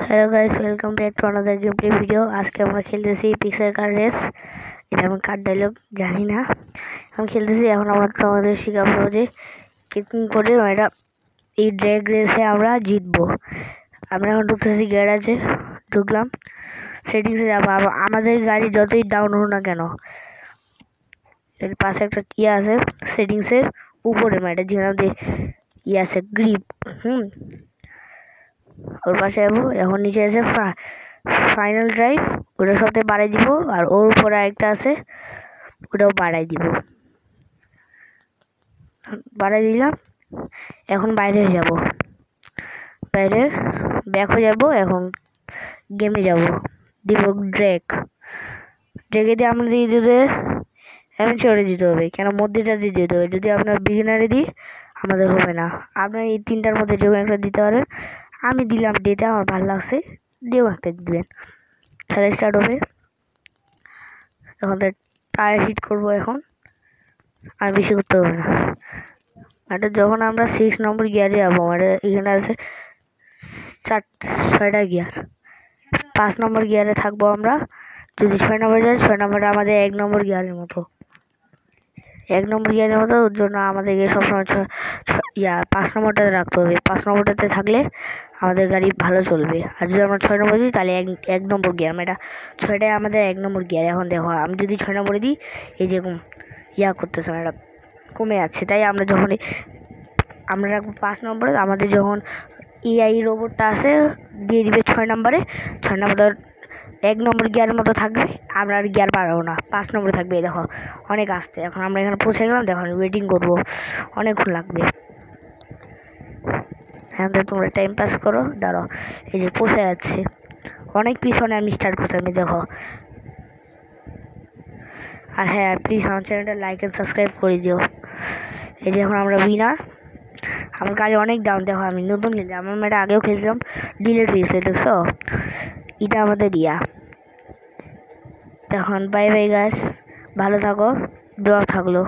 Hello guys, welcome back to another game play video. আজকে আমরা খেলতেছি পিক্সেল কার রেস। এটা আমি কার ডায়লগ জানি না, আমি খেলতেছি। এখন আমরা তোমাদের শেখাবো যে কিকিং করে এটা এই ড্র্যাগ রেসে আমরা জিতবো। আমরা এখন ঢুকতেছি গ্যারাজে, ঢুকলাম, সেটিংসে যাবো। আমাদের গাড়ি যতই ডাউন হোক না কেন, এর পাশে একটা ইয়ে আছে সেটিংসের উপরে, এটা যেখানে ইয়ে আছে গ্রিপ, ওর পাশে যাবো। এখন নিচে আছে ফাইনাল ড্রাইভ, ওটা সাথে বাড়াই দিব। আর ওর উপরে একটা আছে, ওটাও বাড়াই দিব। বাড়াই দিলাম। এখন বাইরে হয়ে যাব, বাইরে ব্যাক হয়ে যাব। এখন গেমে যাব, দিব ড্রেগে দিয়ে আমরা দিয়ে দিতে এমন চড়ে দিতে হবে, কেন মধ্যেটা দিয়ে দিতে হবে। যদি আপনার বিগিনারে দিই আমাদের হবে না। আপনার এই তিনটার মধ্যে যে একটা দিতে পারেন। আমি দিলাম ডেটা, আমার ভালো লাগছে, দিয়েও একটা দিবেন। খেলা স্টার্ট হবে। এখন টায়ার হিট করবো। এখন আর বেশি করতে হবে না। এটা যখন আমরা 6 নম্বর গিয়ারে যাবো, এখানে আছে 6টা গিয়ার। 5 নম্বর গিয়ারে থাকবো আমরা। যদি 6 নম্বর যাই, 6 নম্বরটা আমাদের 1 নম্বর গিয়ারের মতো। 1 নম্বর গিয়ারের মতো, ওর জন্য আমাদেরকে সবসময় 5 নম্বরটাতে রাখতে হবে। 5 নম্বরটাতে থাকলে আমাদের গাড়ি ভালো চলবে। আর যদি আমরা 6 নম্বর দিই তাহলে 1 নম্বর গিয়ার, এটা 6টায় আমাদের 1 নম্বর গিয়ার। এখন দেখো, আমি যদি 6 নম্বরে দিই, এই যে করতেছে, এটা কমে যাচ্ছে। তাই আমরা যখন আমরা রাখবো 5 নম্বরে, আমাদের যখন এআই রোবটটা আছে দিয়ে দিবে 6 নম্বরে। 6 নম্বর 1 নম্বর গিয়ারের মতো থাকবে, আমরা আর গিয়ার বাড়াবো না, 5 নম্বরে থাকবে। দেখো অনেক আসতে। এখন আমরা এখানে পৌঁছে গেলাম। দেখো ওয়েটিং করবো, অনেকক্ষণ লাগবে। হ্যাঁ, তোমরা টাইম পাস করো, দাঁড়াও। এই যে পৌঁছে যাচ্ছে, অনেক পিছনে আমি স্টার্ট করছি। আমি দেখো। আর হ্যাঁ, প্লিজ আমার চ্যানেলটা লাইক অ্যান্ড সাবস্ক্রাইব করে দিও। এই যে এখন আমরা উইনার। আমার গাড়ি অনেক ডাউন। দেখো আমি নতুন খেলছি, আমার মেয়েটা আগেও খেলছিলাম, ডিলেট হয়েছে। দেখছো, এটা আমাদের তখন বাই বাই গাইস, ভালো থাকো, দোয়া থাকলো।